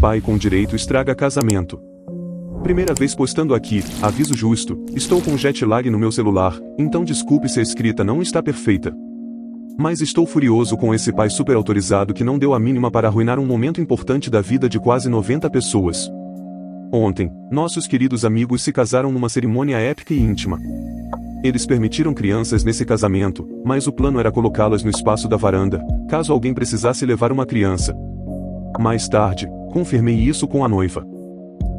Pai com direito estraga casamento. Primeira vez postando aqui, aviso justo, estou com jet lag no meu celular, então desculpe se a escrita não está perfeita. Mas estou furioso com esse pai super autorizado que não deu a mínima para arruinar um momento importante da vida de quase 90 pessoas. Ontem, nossos queridos amigos se casaram numa cerimônia épica e íntima. Eles permitiram crianças nesse casamento, mas o plano era colocá-las no espaço da varanda, caso alguém precisasse levar uma criança. Mais tarde, confirmei isso com a noiva.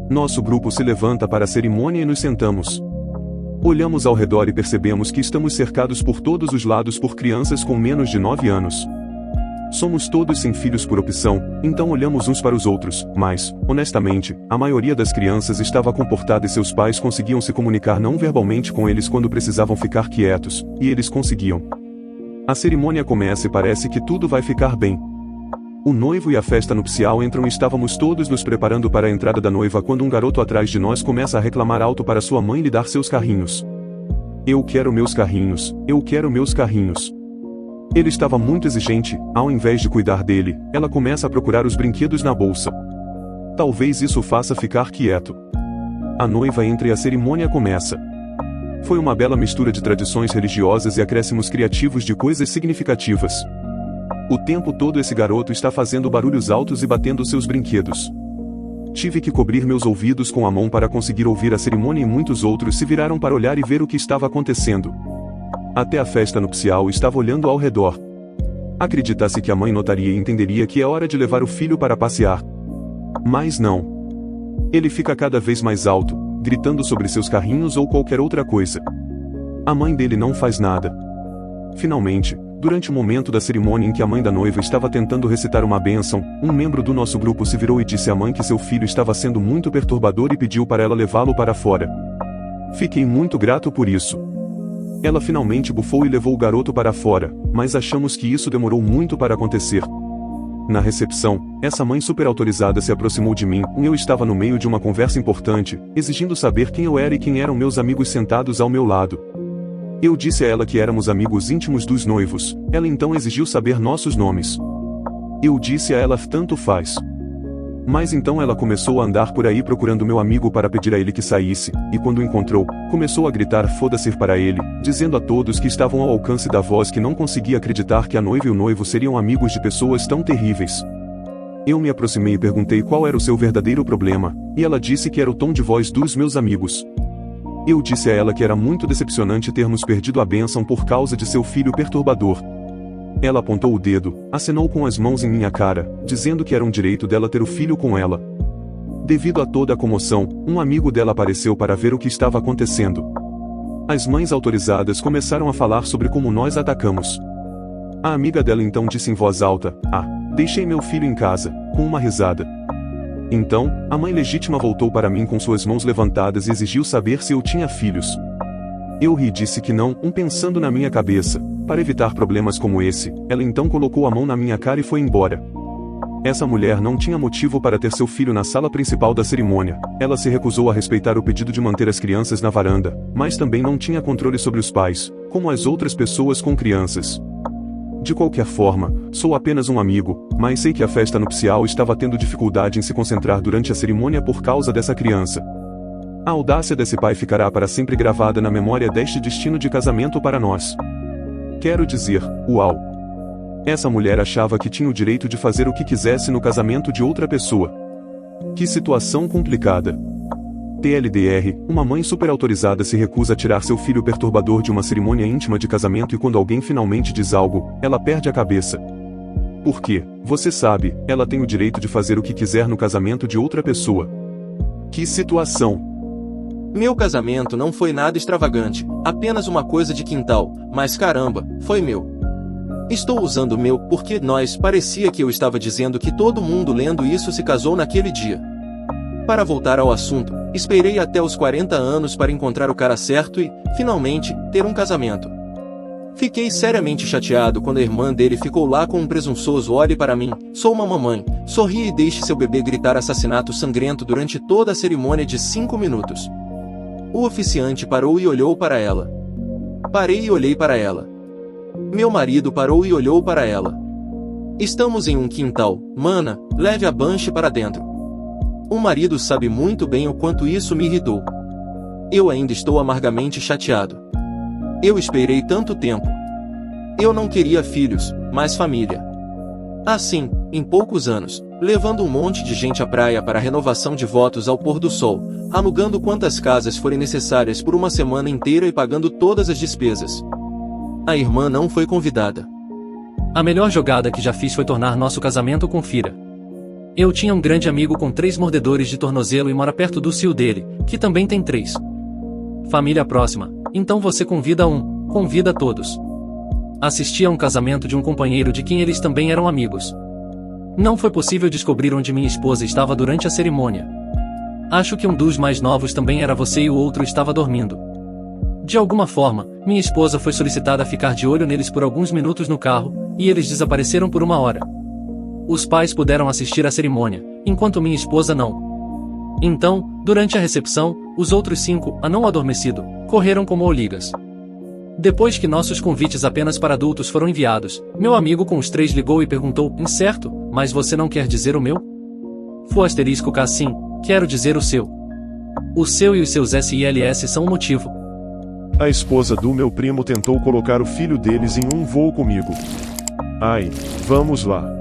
Nosso grupo se levanta para a cerimônia e nos sentamos. Olhamos ao redor e percebemos que estamos cercados por todos os lados por crianças com menos de 9 anos. Somos todos sem filhos por opção, então olhamos uns para os outros, mas, honestamente, a maioria das crianças estava comportada e seus pais conseguiam se comunicar não verbalmente com eles quando precisavam ficar quietos, e eles conseguiam. A cerimônia começa e parece que tudo vai ficar bem. O noivo e a festa nupcial entram e estávamos todos nos preparando para a entrada da noiva quando um garoto atrás de nós começa a reclamar alto para sua mãe lhe dar seus carrinhos. Eu quero meus carrinhos, eu quero meus carrinhos. Ele estava muito exigente, ao invés de cuidar dele, ela começa a procurar os brinquedos na bolsa. Talvez isso o faça ficar quieto. A noiva entra e a cerimônia começa. Foi uma bela mistura de tradições religiosas e acréscimos criativos de coisas significativas. O tempo todo esse garoto está fazendo barulhos altos e batendo seus brinquedos. Tive que cobrir meus ouvidos com a mão para conseguir ouvir a cerimônia e muitos outros se viraram para olhar e ver o que estava acontecendo. Até a festa nupcial estava olhando ao redor. Acreditasse que a mãe notaria e entenderia que é hora de levar o filho para passear. Mas não. Ele fica cada vez mais alto, gritando sobre seus carrinhos ou qualquer outra coisa. A mãe dele não faz nada. Finalmente, durante o momento da cerimônia em que a mãe da noiva estava tentando recitar uma bênção, um membro do nosso grupo se virou e disse à mãe que seu filho estava sendo muito perturbador e pediu para ela levá-lo para fora. Fiquei muito grato por isso. Ela finalmente bufou e levou o garoto para fora, mas achamos que isso demorou muito para acontecer. Na recepção, essa mãe super autorizada se aproximou de mim e eu estava no meio de uma conversa importante, exigindo saber quem eu era e quem eram meus amigos sentados ao meu lado. Eu disse a ela que éramos amigos íntimos dos noivos, ela então exigiu saber nossos nomes. Eu disse a ela tanto faz. Mas então ela começou a andar por aí procurando meu amigo para pedir a ele que saísse, e quando o encontrou, começou a gritar foda-se para ele, dizendo a todos que estavam ao alcance da voz que não conseguia acreditar que a noiva e o noivo seriam amigos de pessoas tão terríveis. Eu me aproximei e perguntei qual era o seu verdadeiro problema, e ela disse que era o tom de voz dos meus amigos. Eu disse a ela que era muito decepcionante termos perdido a bênção por causa de seu filho perturbador. Ela apontou o dedo, acenou com as mãos em minha cara, dizendo que era um direito dela ter o filho com ela. Devido a toda a comoção, um amigo dela apareceu para ver o que estava acontecendo. As mães autorizadas começaram a falar sobre como nós atacamos. A amiga dela então disse em voz alta, deixei meu filho em casa, com uma risada. Então, a mãe legítima voltou para mim com suas mãos levantadas e exigiu saber se eu tinha filhos. Eu ri e disse que não, pensando na minha cabeça. Para evitar problemas como esse, ela então colocou a mão na minha cara e foi embora. Essa mulher não tinha motivo para ter seu filho na sala principal da cerimônia, ela se recusou a respeitar o pedido de manter as crianças na varanda, mas também não tinha controle sobre os pais, como as outras pessoas com crianças. De qualquer forma, sou apenas um amigo, mas sei que a festa nupcial estava tendo dificuldade em se concentrar durante a cerimônia por causa dessa criança. A audácia desse pai ficará para sempre gravada na memória deste destino de casamento para nós. Quero dizer, uau! Essa mulher achava que tinha o direito de fazer o que quisesse no casamento de outra pessoa. Que situação complicada. TLDR, uma mãe super autorizada se recusa a tirar seu filho perturbador de uma cerimônia íntima de casamento e quando alguém finalmente diz algo, ela perde a cabeça. Por quê? Você sabe, ela tem o direito de fazer o que quiser no casamento de outra pessoa. Que situação! Meu casamento não foi nada extravagante, apenas uma coisa de quintal, mas caramba, foi meu. Estou usando meu porque parecia que eu estava dizendo que todo mundo lendo isso se casou naquele dia. Para voltar ao assunto, esperei até os 40 anos para encontrar o cara certo e, finalmente, ter um casamento. Fiquei seriamente chateado quando a irmã dele ficou lá com um presunçoso olhe para mim, sou uma mamãe, sorri e deixe seu bebê gritar assassinato sangrento durante toda a cerimônia de 5 minutos. O oficiante parou e olhou para ela. Parei e olhei para ela. Meu marido parou e olhou para ela. Estamos em um quintal, mana, leve a Banshee para dentro. O marido sabe muito bem o quanto isso me irritou. Eu ainda estou amargamente chateado. Eu esperei tanto tempo. Eu não queria filhos, mas família. Assim, em poucos anos, levando um monte de gente à praia para a renovação de votos ao pôr do sol, alugando quantas casas forem necessárias por uma semana inteira e pagando todas as despesas. A irmã não foi convidada. A melhor jogada que já fiz foi tornar nosso casamento com Fira. Eu tinha um grande amigo com 3 mordedores de tornozelo e mora perto do cio dele, que também tem 3. Família próxima, então você convida todos. Assisti a um casamento de um companheiro de quem eles também eram amigos. Não foi possível descobrir onde minha esposa estava durante a cerimônia. Acho que um dos mais novos também era você e o outro estava dormindo. De alguma forma, minha esposa foi solicitada a ficar de olho neles por alguns minutos no carro, e eles desapareceram por 1 hora. Os pais puderam assistir à cerimônia, enquanto minha esposa não. Então, durante a recepção, os outros 5, a não adormecido, correram como oligas. Depois que nossos convites apenas para adultos foram enviados, meu amigo com os 3 ligou e perguntou, incerto, mas você não quer dizer o meu? *K sim, quero dizer o seu. O seu e os seus SILS são o motivo. A esposa do meu primo tentou colocar o filho deles em um voo comigo. Ai, vamos lá.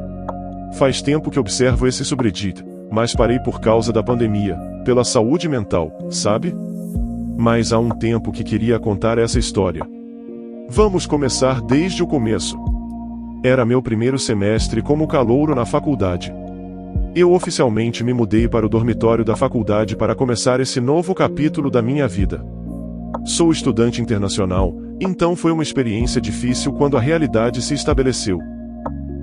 Faz tempo que observo esse subreddit, mas parei por causa da pandemia, pela saúde mental, sabe? Mas há um tempo que queria contar essa história. Vamos começar desde o começo. Era meu primeiro semestre como calouro na faculdade. Eu oficialmente me mudei para o dormitório da faculdade para começar esse novo capítulo da minha vida. Sou estudante internacional, então foi uma experiência difícil quando a realidade se estabeleceu.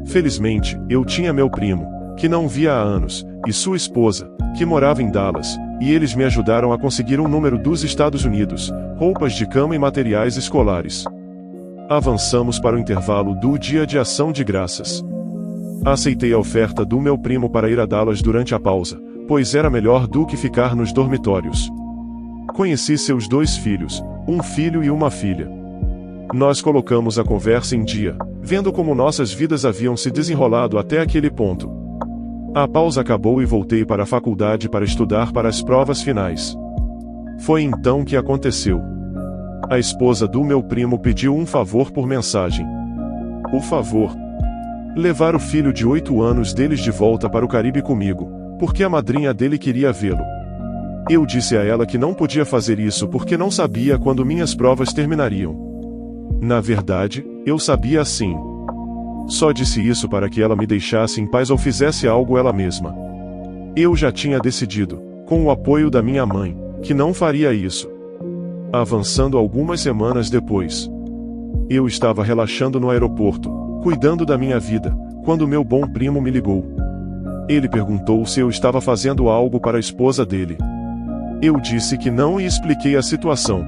Felizmente, eu tinha meu primo, que não via há anos, e sua esposa, que morava em Dallas, e eles me ajudaram a conseguir um número dos Estados Unidos, roupas de cama e materiais escolares. Avançamos para o intervalo do Dia de Ação de Graças. Aceitei a oferta do meu primo para ir a Dallas durante a pausa, pois era melhor do que ficar nos dormitórios. Conheci seus 2 filhos, um filho e uma filha. Nós colocamos a conversa em dia, vendo como nossas vidas haviam se desenrolado até aquele ponto. A pausa acabou e voltei para a faculdade para estudar para as provas finais. Foi então que aconteceu. A esposa do meu primo pediu um favor por mensagem. O favor: levar o filho de 8 anos deles de volta para o Caribe comigo, porque a madrinha dele queria vê-lo. Eu disse a ela que não podia fazer isso porque não sabia quando minhas provas terminariam. Na verdade, eu sabia sim. Só disse isso para que ela me deixasse em paz ou fizesse algo ela mesma. Eu já tinha decidido, com o apoio da minha mãe, que não faria isso. Avançando algumas semanas depois, eu estava relaxando no aeroporto, cuidando da minha vida, quando meu bom primo me ligou. Ele perguntou se eu estava fazendo algo para a esposa dele. Eu disse que não e expliquei a situação.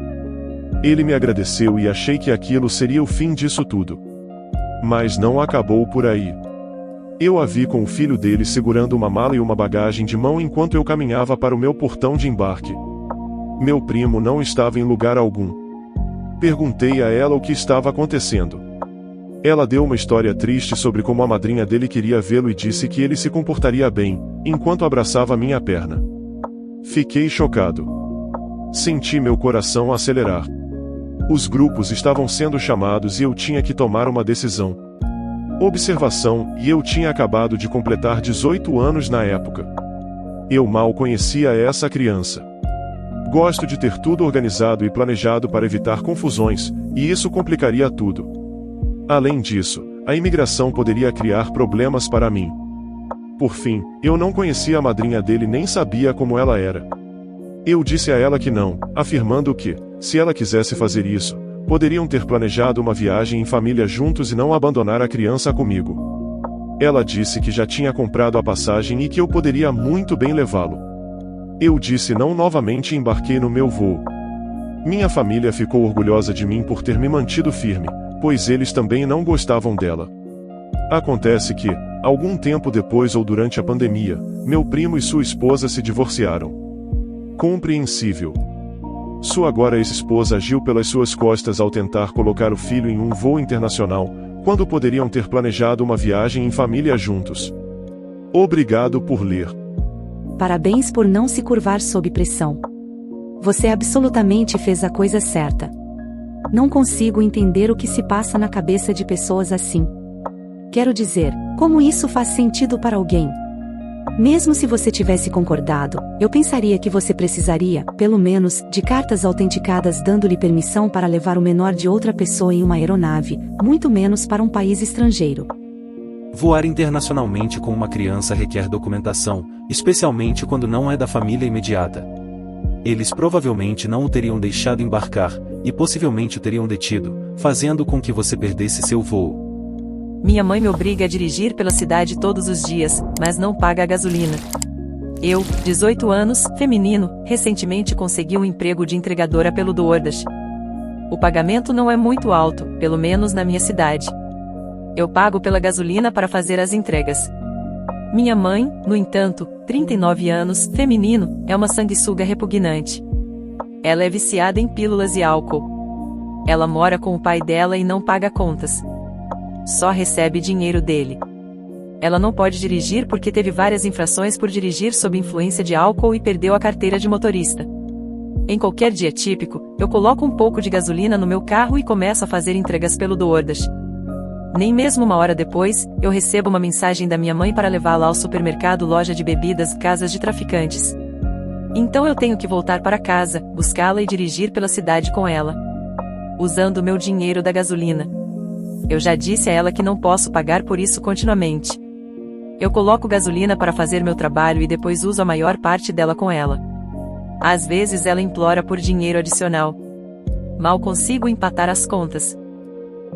Ele me agradeceu e achei que aquilo seria o fim disso tudo. Mas não acabou por aí. Eu a vi com o filho dele segurando uma mala e uma bagagem de mão enquanto eu caminhava para o meu portão de embarque. Meu primo não estava em lugar algum. Perguntei a ela o que estava acontecendo. Ela deu uma história triste sobre como a madrinha dele queria vê-lo e disse que ele se comportaria bem, enquanto abraçava minha perna. Fiquei chocado. Senti meu coração acelerar. Os grupos estavam sendo chamados e eu tinha que tomar uma decisão. Observação: e eu tinha acabado de completar 18 anos na época. Eu mal conhecia essa criança. Gosto de ter tudo organizado e planejado para evitar confusões, e isso complicaria tudo. Além disso, a imigração poderia criar problemas para mim. Por fim, eu não conhecia a madrinha dele nem sabia como ela era. Eu disse a ela que não, afirmando que, se ela quisesse fazer isso, poderiam ter planejado uma viagem em família juntos e não abandonar a criança comigo. Ela disse que já tinha comprado a passagem e que eu poderia muito bem levá-lo. Eu disse não novamente e embarquei no meu voo. Minha família ficou orgulhosa de mim por ter me mantido firme, pois eles também não gostavam dela. Acontece que, algum tempo depois ou durante a pandemia, meu primo e sua esposa se divorciaram. Compreensível. Sua agora ex-esposa agiu pelas suas costas ao tentar colocar o filho em um voo internacional, quando poderiam ter planejado uma viagem em família juntos. Obrigado por ler. parabéns por não se curvar sob pressão. Você absolutamente fez a coisa certa. Não consigo entender o que se passa na cabeça de pessoas assim. Quero dizer, como isso faz sentido para alguém? Mesmo se você tivesse concordado, eu pensaria que você precisaria, pelo menos, de cartas autenticadas dando-lhe permissão para levar o menor de outra pessoa em uma aeronave, muito menos para um país estrangeiro. Voar internacionalmente com uma criança requer documentação, especialmente quando não é da família imediata. Eles provavelmente não o teriam deixado embarcar, e possivelmente o teriam detido, fazendo com que você perdesse seu voo. Minha mãe me obriga a dirigir pela cidade todos os dias, mas não paga a gasolina. Eu, 18 anos, feminino, recentemente consegui um emprego de entregadora pelo DoorDash. O pagamento não é muito alto, pelo menos na minha cidade. Eu pago pela gasolina para fazer as entregas. Minha mãe, no entanto, 39 anos, feminino, é uma sanguessuga repugnante. Ela é viciada em pílulas e álcool. Ela mora com o pai dela e não paga contas. Só recebe dinheiro dele. Ela não pode dirigir porque teve várias infrações por dirigir sob influência de álcool e perdeu a carteira de motorista. Em qualquer dia típico, eu coloco um pouco de gasolina no meu carro e começo a fazer entregas pelo DoorDash. Nem mesmo uma hora depois, eu recebo uma mensagem da minha mãe para levá-la ao supermercado, loja de bebidas, casas de traficantes. Então eu tenho que voltar para casa, buscá-la e dirigir pela cidade com ela, usando meu dinheiro da gasolina. Eu já disse a ela que não posso pagar por isso continuamente. Eu coloco gasolina para fazer meu trabalho e depois uso a maior parte dela com ela. Às vezes ela implora por dinheiro adicional. Mal consigo empatar as contas.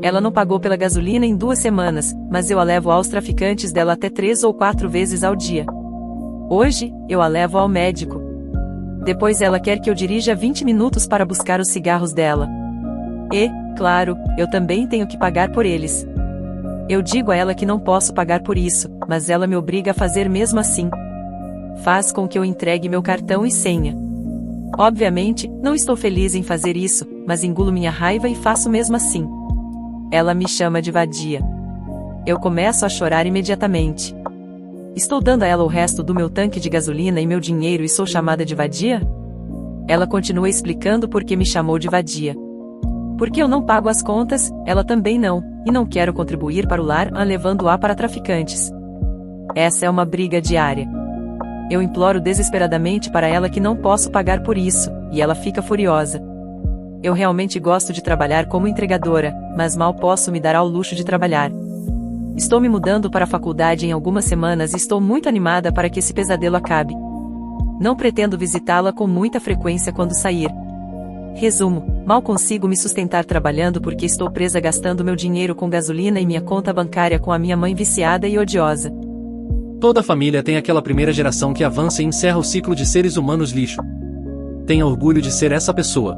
Ela não pagou pela gasolina em 2 semanas, mas eu a levo aos traficantes dela até 3 ou 4 vezes ao dia. Hoje, eu a levo ao médico. Depois ela quer que eu dirija 20 minutos para buscar os cigarros dela. E, claro, eu também tenho que pagar por eles. Eu digo a ela que não posso pagar por isso, mas ela me obriga a fazer mesmo assim. Faz com que eu entregue meu cartão e senha. Obviamente, não estou feliz em fazer isso, mas engulo minha raiva e faço mesmo assim. Ela me chama de vadia. Eu começo a chorar imediatamente. Estou dando a ela o resto do meu tanque de gasolina e meu dinheiro e sou chamada de vadia? Ela continua explicando por que me chamou de vadia. Porque eu não pago as contas, ela também não, e não quero contribuir para o lar, levando-a para traficantes. Essa é uma briga diária. Eu imploro desesperadamente para ela que não posso pagar por isso, e ela fica furiosa. Eu realmente gosto de trabalhar como entregadora, mas mal posso me dar ao luxo de trabalhar. Estou me mudando para a faculdade em algumas semanas e estou muito animada para que esse pesadelo acabe. Não pretendo visitá-la com muita frequência quando sair. Resumo, mal consigo me sustentar trabalhando porque estou presa gastando meu dinheiro com gasolina e minha conta bancária com a minha mãe viciada e odiosa. Toda família tem aquela primeira geração que avança e encerra o ciclo de seres humanos lixo. Tenha orgulho de ser essa pessoa.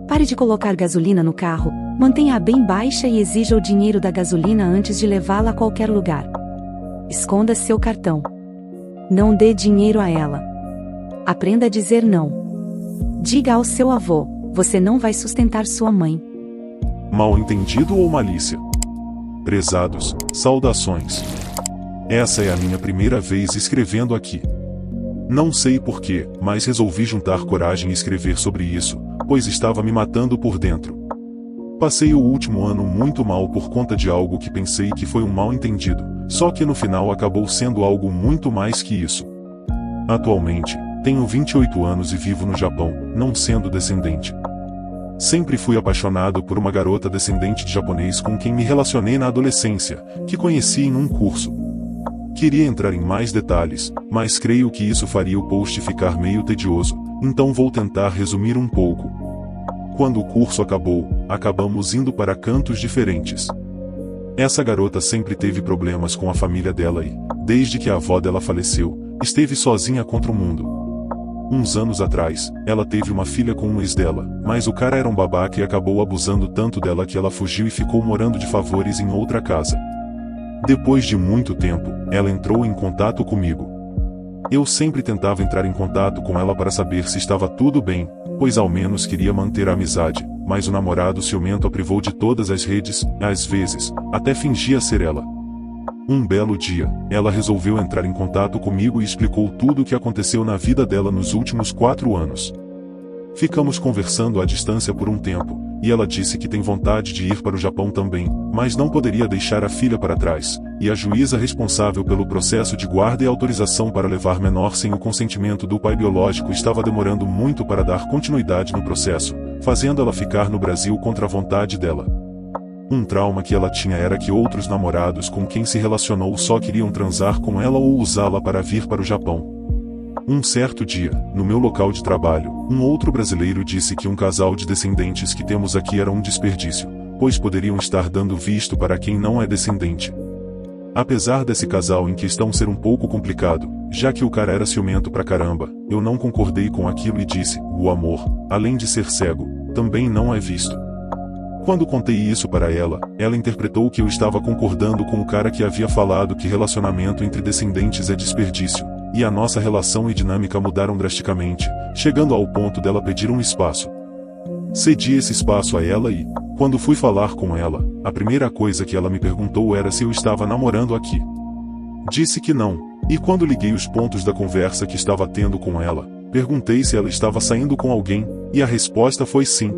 Pare de colocar gasolina no carro, mantenha-a bem baixa e exija o dinheiro da gasolina antes de levá-la a qualquer lugar. Esconda seu cartão. Não dê dinheiro a ela. Aprenda a dizer não. Diga ao seu avô, você não vai sustentar sua mãe. Mal entendido ou malícia? Prezados, saudações. Essa é a minha primeira vez escrevendo aqui. Não sei porquê, mas resolvi juntar coragem e escrever sobre isso, pois estava me matando por dentro. Passei o último ano muito mal por conta de algo que pensei que foi um mal-entendido, só que no final acabou sendo algo muito mais que isso. Atualmente, tenho 28 anos e vivo no Japão, não sendo descendente. Sempre fui apaixonado por uma garota descendente de japonês com quem me relacionei na adolescência, que conheci em um curso. Queria entrar em mais detalhes, mas creio que isso faria o post ficar meio tedioso, então vou tentar resumir um pouco. Quando o curso acabou, acabamos indo para cantos diferentes. Essa garota sempre teve problemas com a família dela e, desde que a avó dela faleceu, esteve sozinha contra o mundo. Uns anos atrás, ela teve uma filha com um ex dela, mas o cara era um babaca e acabou abusando tanto dela que ela fugiu e ficou morando de favores em outra casa. Depois de muito tempo, ela entrou em contato comigo. Eu sempre tentava entrar em contato com ela para saber se estava tudo bem, pois ao menos queria manter a amizade, mas o namorado ciumento a privou de todas as redes, às vezes, até fingia ser ela. Um belo dia, ela resolveu entrar em contato comigo e explicou tudo o que aconteceu na vida dela nos últimos 4 anos. Ficamos conversando à distância por um tempo, e ela disse que tem vontade de ir para o Japão também, mas não poderia deixar a filha para trás, e a juíza responsável pelo processo de guarda e autorização para levar menor sem o consentimento do pai biológico estava demorando muito para dar continuidade no processo, fazendo ela ficar no Brasil contra a vontade dela. Um trauma que ela tinha era que outros namorados com quem se relacionou só queriam transar com ela ou usá-la para vir para o Japão. Um certo dia, no meu local de trabalho, um outro brasileiro disse que um casal de descendentes que temos aqui era um desperdício, pois poderiam estar dando visto para quem não é descendente. Apesar desse casal em questão ser um pouco complicado, já que o cara era ciumento pra caramba, eu não concordei com aquilo e disse: o amor, além de ser cego, também não é visto. Quando contei isso para ela, ela interpretou que eu estava concordando com o cara que havia falado que relacionamento entre descendentes é desperdício, e a nossa relação e dinâmica mudaram drasticamente, chegando ao ponto dela pedir um espaço. Cedi esse espaço a ela e, quando fui falar com ela, a primeira coisa que ela me perguntou era se eu estava namorando aqui. Disse que não, e quando liguei os pontos da conversa que estava tendo com ela, perguntei se ela estava saindo com alguém, e a resposta foi sim.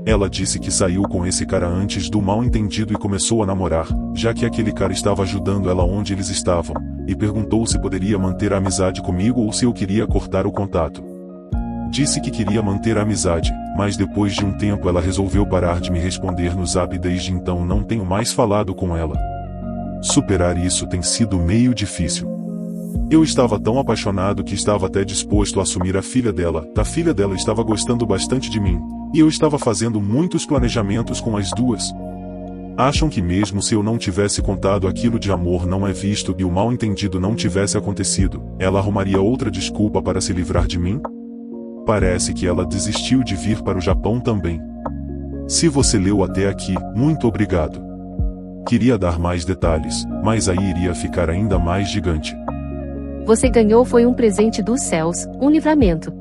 Ela disse que saiu com esse cara antes do mal-entendido e começou a namorar, já que aquele cara estava ajudando ela onde eles estavam, e perguntou se poderia manter a amizade comigo ou se eu queria cortar o contato. Disse que queria manter a amizade, mas depois de um tempo ela resolveu parar de me responder no Zap e desde então não tenho mais falado com ela. Superar isso tem sido meio difícil. Eu estava tão apaixonado que estava até disposto a assumir a filha dela. A filha dela estava gostando bastante de mim, e eu estava fazendo muitos planejamentos com as duas. Acham que mesmo se eu não tivesse contado aquilo de amor não é visto e o mal-entendido não tivesse acontecido, ela arrumaria outra desculpa para se livrar de mim? Parece que ela desistiu de vir para o Japão também. Se você leu até aqui, muito obrigado. Queria dar mais detalhes, mas aí iria ficar ainda mais gigante. Você ganhou foi um presente dos céus, um livramento.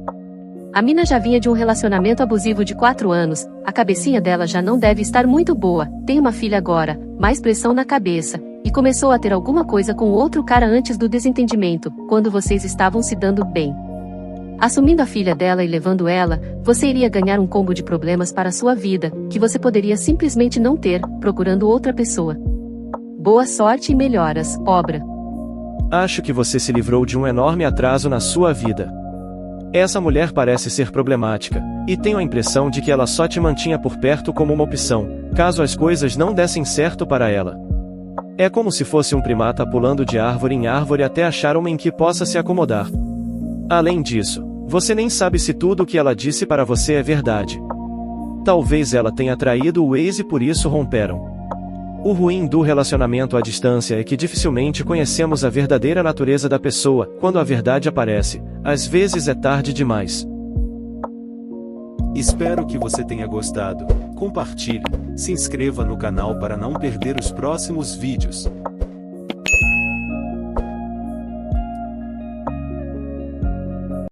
A mina já vinha de um relacionamento abusivo de 4 anos, a cabecinha dela já não deve estar muito boa, tem uma filha agora, mais pressão na cabeça, e começou a ter alguma coisa com outro cara antes do desentendimento, quando vocês estavam se dando bem. Assumindo a filha dela e levando ela, você iria ganhar um combo de problemas para a sua vida, que você poderia simplesmente não ter, procurando outra pessoa. Boa sorte e melhoras, obra. Acho que você se livrou de um enorme atraso na sua vida. Essa mulher parece ser problemática, e tenho a impressão de que ela só te mantinha por perto como uma opção, caso as coisas não dessem certo para ela. É como se fosse um primata pulando de árvore em árvore até achar uma em que possa se acomodar. Além disso, você nem sabe se tudo o que ela disse para você é verdade. Talvez ela tenha traído o ex e por isso romperam. O ruim do relacionamento à distância é que dificilmente conhecemos a verdadeira natureza da pessoa. Quando a verdade aparece, às vezes é tarde demais. Espero que você tenha gostado. Compartilhe, se inscreva no canal para não perder os próximos vídeos.